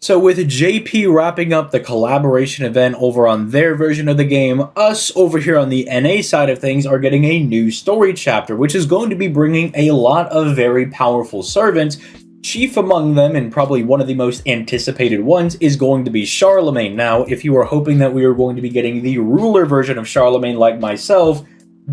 So with JP wrapping up the collaboration event over on their version of the game, us over here on the NA side of things are getting a new story chapter, which is going to be bringing a lot of very powerful servants. Chief among them, and probably one of the most anticipated ones, is going to be Charlemagne. Now, if you were hoping that we were going to be getting the ruler version of Charlemagne like myself,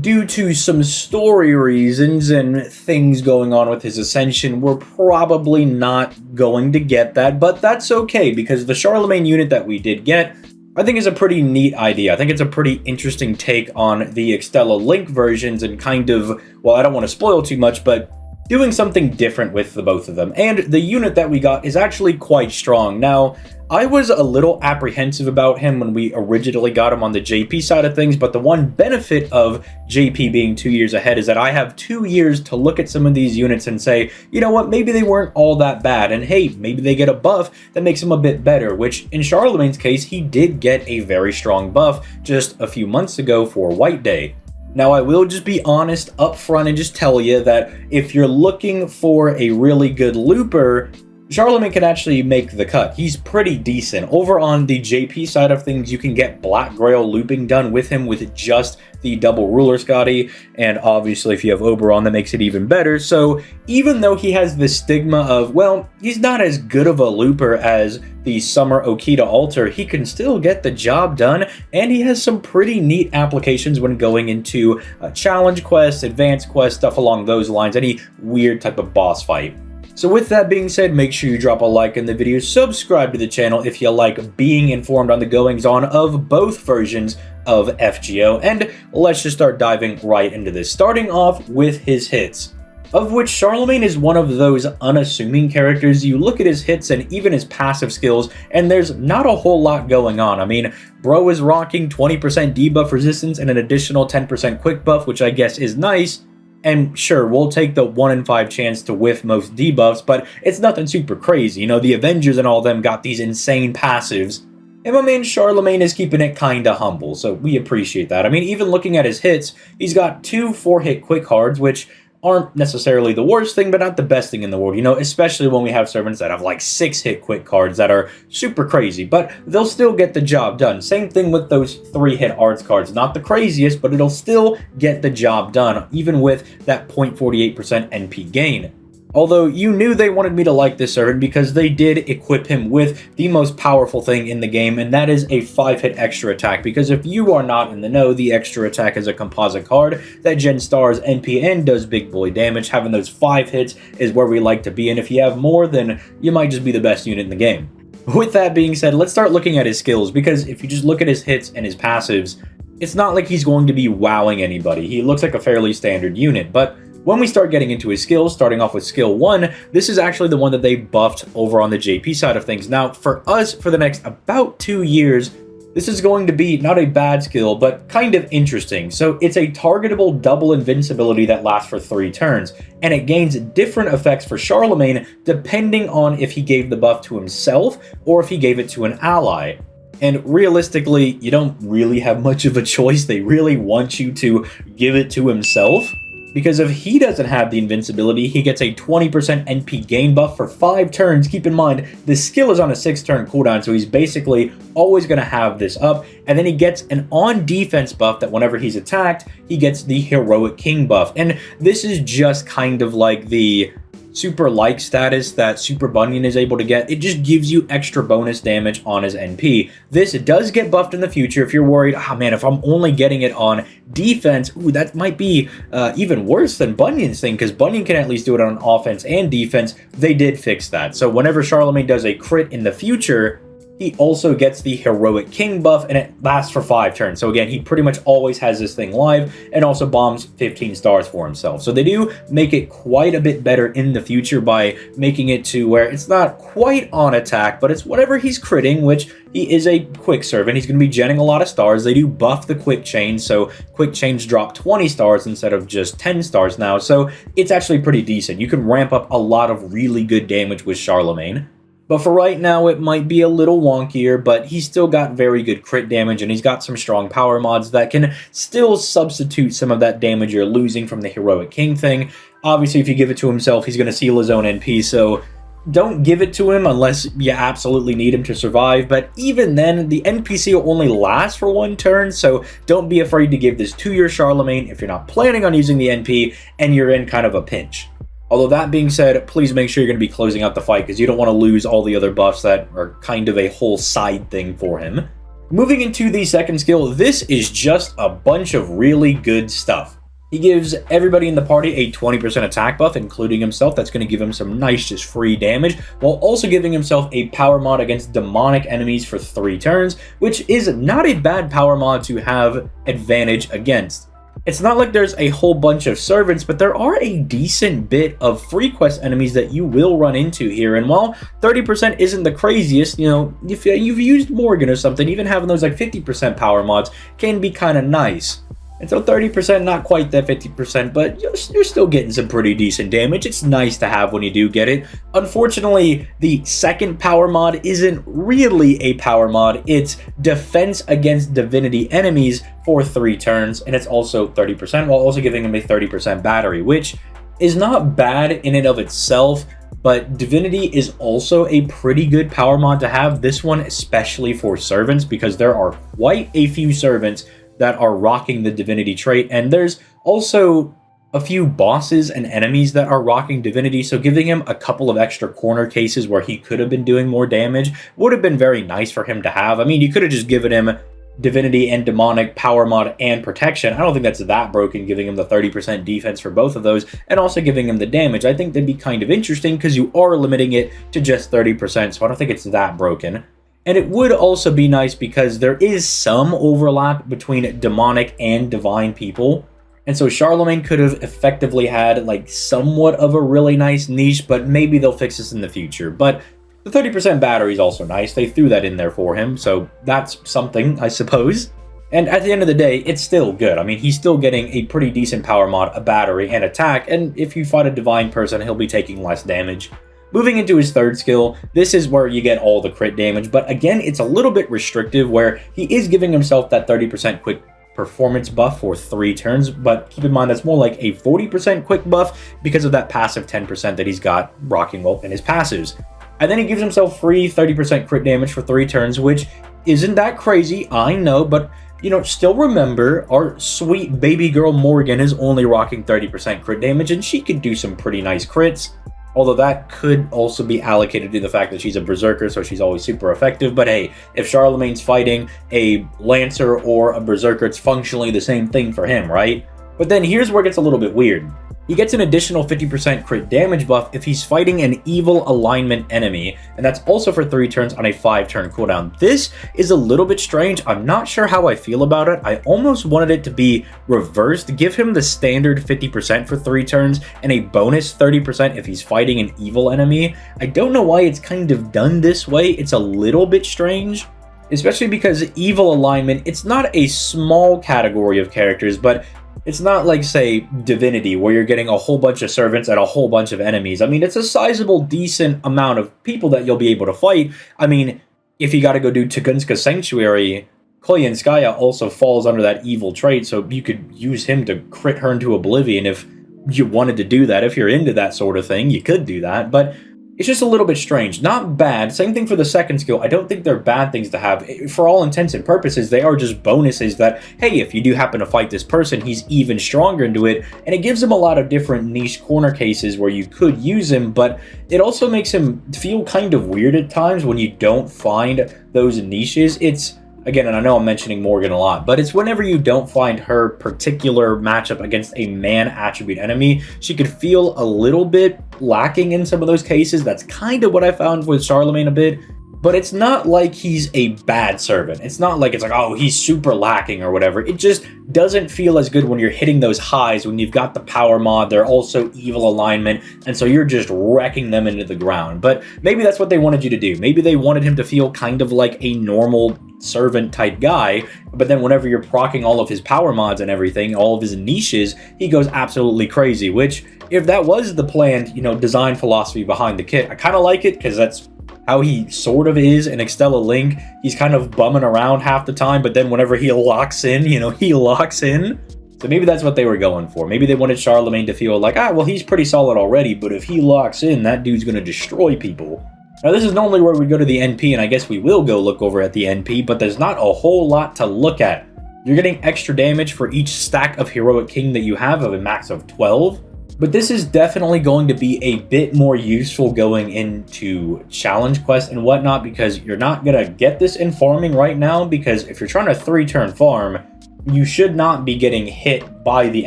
due to some story reasons and things going on with his ascension, we're probably not going to get that, but that's okay, because the Charlemagne unit that we did get, I think is a pretty neat idea. I think it's a pretty interesting take on the Extella Link versions and kind of, well, I don't want to spoil too much, but doing something different with the both of them. And the unit that we got is actually quite strong. Now, I was a little apprehensive about him when we originally got him on the JP side of things, but the one benefit of JP being 2 years ahead is that I have 2 years to look at some of these units and say, you know what, maybe they weren't all that bad, and hey, maybe they get a buff that makes them a bit better, which in Charlemagne's case, he did get a very strong buff just a few months ago for White Day. Now, I will just be honest up front and just tell you that if you're looking for a really good looper, Charlemagne can actually make the cut. He's pretty decent. Over on the JP side of things, you can get Black Grail looping done with him with just the double ruler Scotty, and obviously if you have Oberon, that makes it even better. So even though he has the stigma of, well, he's not as good of a looper as the Summer Okita altar, he can still get the job done, and he has some pretty neat applications when going into challenge quests, advanced quests, stuff along those lines, any weird type of boss fight. So with that being said, make sure you drop a like in the video, subscribe to the channel if you like being informed on the goings-on of both versions of FGO, and let's just start diving right into this, starting off with his hits, of which Charlemagne is one of those unassuming characters. You look at his hits and even his passive skills, and there's not a whole lot going on. I mean, bro is rocking 20% debuff resistance and an additional 10% quick buff, which I guess is nice. And sure, we'll take the 1 in 5 chance to whiff most debuffs, but it's nothing super crazy. You know, the Avengers and all them got these insane passives, and my man Charlemagne is keeping it kinda humble, so we appreciate that. I mean, even looking at his hits, he's got 2 4-hit quick cards, which aren't necessarily the worst thing, but not the best thing in the world, you know, especially when we have servants that have like 6-hit quick cards that are super crazy, but they'll still get the job done. Same thing with those 3-hit arts cards, not the craziest, but it'll still get the job done, even with that 0.48% NP gain. Although you knew they wanted me to like this servant because they did equip him with the most powerful thing in the game, and that is a 5-hit extra attack. Because if you are not in the know, the extra attack is a composite card that gen stars NP and does big boy damage. Having those 5 hits is where we like to be, and if you have more, then you might just be the best unit in the game. With that being said, let's start looking at his skills, because if you just look at his hits and his passives, it's not like he's going to be wowing anybody. He looks like a fairly standard unit, but when we start getting into his skills, starting off with skill 1, this is actually the one that they buffed over on the JP side of things. Now, for us, for the next about 2 years, this is going to be not a bad skill, but kind of interesting. So it's a targetable double invincibility that lasts for 3 turns, and it gains different effects for Charlemagne depending on if he gave the buff to himself or if he gave it to an ally. And realistically, you don't really have much of a choice. They really want you to give it to himself, because if he doesn't have the invincibility, he gets a 20% NP gain buff for 5 turns. Keep in mind, the skill is on a 6-turn cooldown, so he's basically always going to have this up. And then he gets an on-defense buff that whenever he's attacked, he gets the Heroic King buff. And this is just kind of like the super like status that Super Bunyan is able to get. It just gives you extra bonus damage on his NP. This does get buffed in the future if you're worried, oh man, if I'm only getting it on defense, ooh, that might be even worse than Bunyan's thing, because Bunyan can at least do it on offense and defense. They did fix that. So whenever Charlemagne does a crit in the future, he also gets the Heroic King buff, and it lasts for 5 turns. So again, he pretty much always has this thing live, and also bombs 15 stars for himself. So they do make it quite a bit better in the future by making it to where it's not quite on attack, but it's whatever he's critting, which he is a quick servant. He's going to be genning a lot of stars. They do buff the quick chains, so quick chains drop 20 stars instead of just 10 stars now. So it's actually pretty decent. You can ramp up a lot of really good damage with Charlemagne. But for right now, it might be a little wonkier, but he's still got very good crit damage, and he's got some strong power mods that can still substitute some of that damage you're losing from the Heroic King thing. Obviously, if you give it to himself, he's going to seal his own NP, so don't give it to him unless you absolutely need him to survive, but even then, the NPC will only last for 1 turn, so don't be afraid to give this to your Charlemagne if you're not planning on using the NP and you're in kind of a pinch. Although that being said, please make sure you're going to be closing out the fight because you don't want to lose all the other buffs that are kind of a whole side thing for him. Moving into the second skill, this is just a bunch of really good stuff. He gives everybody in the party a 20% attack buff, including himself. That's going to give him some nice, just free damage, while also giving himself a power mod against demonic enemies for 3 turns, which is not a bad power mod to have advantage against. It's not like there's a whole bunch of servants, but there are a decent bit of free quest enemies that you will run into here. And while 30% isn't the craziest, you know, if you've used Morgan or something, even having those like 50% power mods can be kind of nice. And so 30%, not quite that 50%, but you're still getting some pretty decent damage. It's nice to have when you do get it. Unfortunately, the second power mod isn't really a power mod. It's defense against divinity enemies for 3 turns, and it's also 30%, while also giving him a 30% battery, which is not bad in and of itself, but divinity is also a pretty good power mod to have. This one especially for servants, because there are quite a few servants that are rocking the divinity trait, and there's also a few bosses and enemies that are rocking divinity, so giving him a couple of extra corner cases where he could have been doing more damage would have been very nice for him to have. I mean, you could have just given him divinity and demonic power mod and protection. I don't think that's that broken, giving him the 30% defense for both of those and also giving him the damage. I think that'd be kind of interesting because you are limiting it to just 30%, so I don't think it's that broken. And it would also be nice because there is some overlap between demonic and divine people. And so Charlemagne could have effectively had like somewhat of a really nice niche, but maybe they'll fix this in the future. But the 30% battery is also nice. They threw that in there for him, so that's something, I suppose. And at the end of the day, it's still good. I mean, he's still getting a pretty decent power mod, a battery, and attack, and if you fight a divine person, he'll be taking less damage. Moving into his third skill, this is where you get all the crit damage, but again, it's a little bit restrictive where he is giving himself that 30% quick performance buff for 3 turns, but keep in mind that's more like a 40% quick buff because of that passive 10% that he's got rocking well in his passives. And then he gives himself free 30% crit damage for 3 turns, which isn't that crazy, I know, but you know, still remember our sweet baby girl Morgan is only rocking 30% crit damage, and she could do some pretty nice crits. Although that could also be allocated to the fact that she's a berserker, so she's always super effective. But hey, if Charlemagne's fighting a lancer or a berserker, it's functionally the same thing for him, right? But then here's where it gets a little bit weird. He gets an additional 50% crit damage buff if he's fighting an evil alignment enemy, and that's also for 3 turns on a 5-turn cooldown. This is a little bit strange. I'm not sure how I feel about it. I almost wanted it to be reversed. Give him the standard 50% for 3 turns and a bonus 30% if he's fighting an evil enemy. I don't know why it's kind of done this way. It's a little bit strange, especially because evil alignment, it's not a small category of characters, but it's not like, say, Divinity, where you're getting a whole bunch of servants and a whole bunch of enemies. I mean, it's a sizable, decent amount of people that you'll be able to fight. I mean, if you gotta go do Tugunska's Sanctuary, Koyanskaya also falls under that evil trait, so you could use him to crit her into oblivion if you wanted to do that. If you're into that sort of thing, you could do that, but it's just a little bit strange. Not bad. Same thing for the second skill. I don't think they're bad things to have. For all intents and purposes, they are just bonuses that, hey, if you do happen to fight this person, he's even stronger into it. And it gives him a lot of different niche corner cases where you could use him, but it also makes him feel kind of weird at times when you don't find those niches. It's, again, and I know I'm mentioning Morgan a lot, but it's whenever you don't find her particular matchup against a man attribute enemy, she could feel a little bit lacking in some of those cases. That's kind of what I found with Charlemagne a bit, but it's not like he's a bad servant. It's not like it's like, oh, he's super lacking or whatever. It just doesn't feel as good when you're hitting those highs, when you've got the power mod, they're also evil alignment, and so you're just wrecking them into the ground. But maybe that's what they wanted you to do. Maybe they wanted him to feel kind of like a normal servant type guy, but then whenever you're proccing all of his power mods and everything, all of his niches, he goes absolutely crazy, which, if that was the planned, you know, design philosophy behind the kit, I kind of like it, because that's how he sort of is in Extella Link. He's kind of bumming around half the time, but then whenever he locks in, you know, he locks in. So maybe that's what they were going for. Maybe they wanted Charlemagne to feel like, well, he's pretty solid already, but if he locks in, that dude's going to destroy people. Now, this is normally where we go to the NP, and I guess we will go look over at the NP, but there's not a whole lot to look at. You're getting extra damage for each stack of Heroic King that you have of a max of 12. But this is definitely going to be a bit more useful going into challenge quests and whatnot, because you're not going to get this in farming right now, because if you're trying to 3-turn farm, you should not be getting hit by the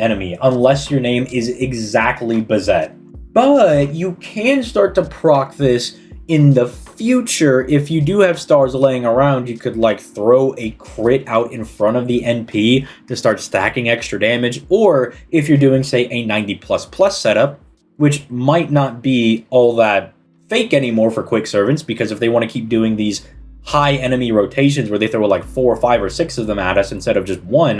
enemy unless your name is exactly Bazette. But you can start to proc this in the future. If you do have stars laying around, you could like throw a crit out in front of the NP to start stacking extra damage. Or if you're doing, say, a 90++ setup, which might not be all that fake anymore for quick servants, because if they want to keep doing these high enemy rotations where they throw like 4 or 5 or 6 of them at us instead of just one,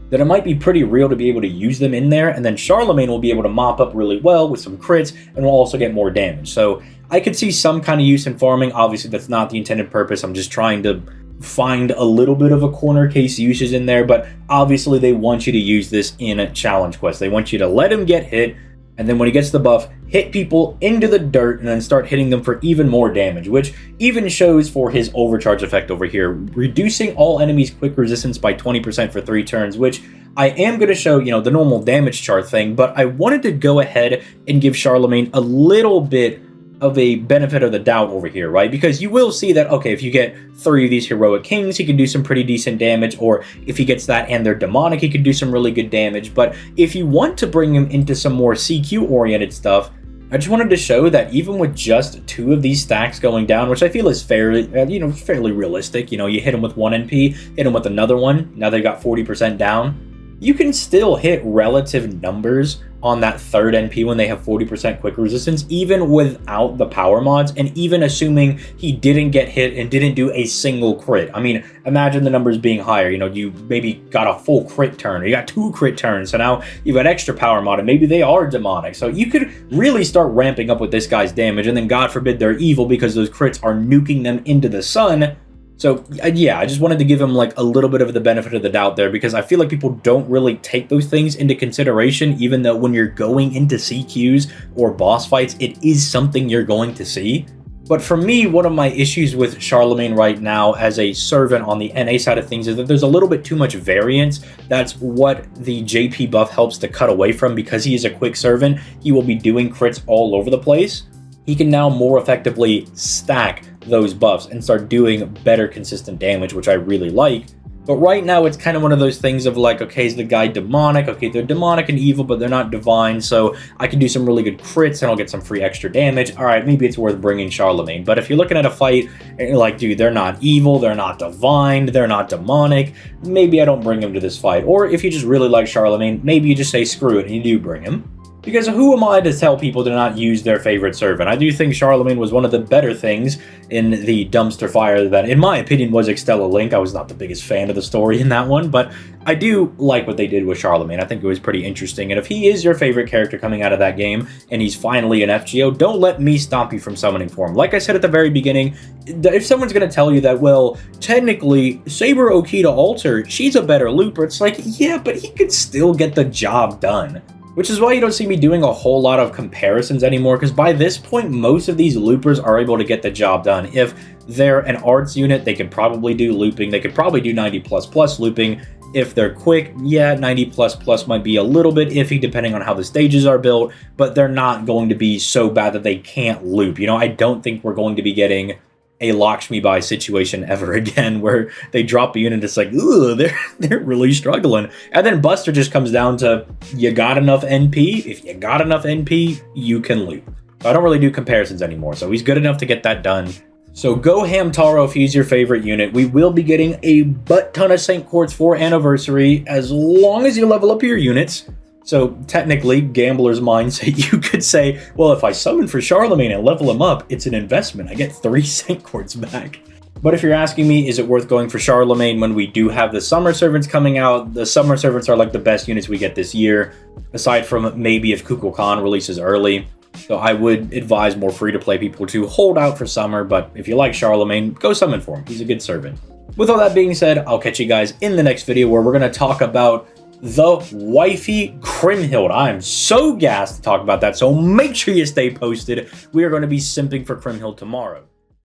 then it might be pretty real to be able to use them in there, and then Charlemagne will be able to mop up really well with some crits and will also get more damage. So I could see some kind of use in farming. Obviously, that's not the intended purpose. I'm just trying to find a little bit of a corner case usage in there, but obviously they want you to use this in a challenge quest. They want you to let him get hit, and then when he gets the buff, hit people into the dirt and then start hitting them for even more damage, which even shows for his overcharge effect over here, reducing all enemies' quick resistance by 20% for 3 turns, which I am going to show, the normal damage chart thing, but I wanted to go ahead and give Charlemagne a little bit of a benefit of the doubt over here, right? Because you will see that, okay, if you get 3 of these Heroic Kings, he can do some pretty decent damage, or if he gets that and they're demonic, he can do some really good damage. But if you want to bring him into some more CQ-oriented stuff, I just wanted to show that even with just 2 of these stacks going down, which I feel is fairly, fairly realistic, you hit him with 1 NP, hit him with another one, now they got 40% down, you can still hit relative numbers on that 3rd NP when they have 40% quick resistance, even without the power mods, and even assuming he didn't get hit and didn't do a single crit. I mean, imagine the numbers being higher. You maybe got a full crit turn, or you got 2 crit turns, so now you've got extra power mod, and maybe they are demonic. So you could really start ramping up with this guy's damage, and then God forbid they're evil because those crits are nuking them into the sun. So yeah, I just wanted to give him like a little bit of the benefit of the doubt there, because I feel like people don't really take those things into consideration, even though when you're going into CQs or boss fights, it is something you're going to see. But for me, one of my issues with Charlemagne right now as a servant on the NA side of things is that there's a little bit too much variance. That's what the JP buff helps to cut away from. Because he is a quick servant, he will be doing crits all over the place. He can now more effectively stack those buffs and start doing better consistent damage, which I really like. But right now it's kind of one of those things of like, okay, is the guy demonic? Okay, they're demonic and evil, but they're not divine, so I can do some really good crits and I'll get some free extra damage. All right, maybe it's worth bringing Charlemagne. But if you're looking at a fight and you're like, dude, they're not evil, they're not divine, they're not demonic, maybe I don't bring him to this fight. Or if you just really like Charlemagne, maybe you just say screw it and you do bring him. Because who am I to tell people to not use their favorite servant? I do think Charlemagne was one of the better things in the dumpster fire that, in my opinion, was Extella Link. I was not the biggest fan of the story in that one, but I do like what they did with Charlemagne. I think it was pretty interesting. And if he is your favorite character coming out of that game, and he's finally an FGO, don't let me stop you from summoning for him. Like I said at the very beginning, if someone's going to tell you that, well, technically, Saber Okita Alter, she's a better looper, it's like, yeah, but he could still get the job done. Which is why you don't see me doing a whole lot of comparisons anymore, because by this point, most of these loopers are able to get the job done. If they're an arts unit, they could probably do looping. They could probably do 90++ looping. If they're quick, yeah, 90++ might be a little bit iffy depending on how the stages are built, but they're not going to be so bad that they can't loop. I don't think we're going to be getting a Lakshmi Bai situation ever again, where they drop a unit and it's like, ooh, they're really struggling. And then Buster just comes down to, you got enough NP? If you got enough NP, you can loop. So I don't really do comparisons anymore, so he's good enough to get that done. So go Hamtaro if he's your favorite unit. We will be getting a butt ton of St. Quartz for Anniversary, as long as you level up your units. So technically, gambler's mindset, you could say, well, if I summon for Charlemagne and level him up, it's an investment. I get 3 St. Quartz back. But if you're asking me, is it worth going for Charlemagne when we do have the Summer Servants coming out? The Summer Servants are like the best units we get this year, aside from maybe if Kukulkan releases early. So I would advise more free-to-play people to hold out for Summer, but if you like Charlemagne, go summon for him. He's a good servant. With all that being said, I'll catch you guys in the next video where we're going to talk about the wifey Kriemhild. I'm so gassed to talk about that, so make sure you stay posted. We are going to be simping for Kriemhild tomorrow.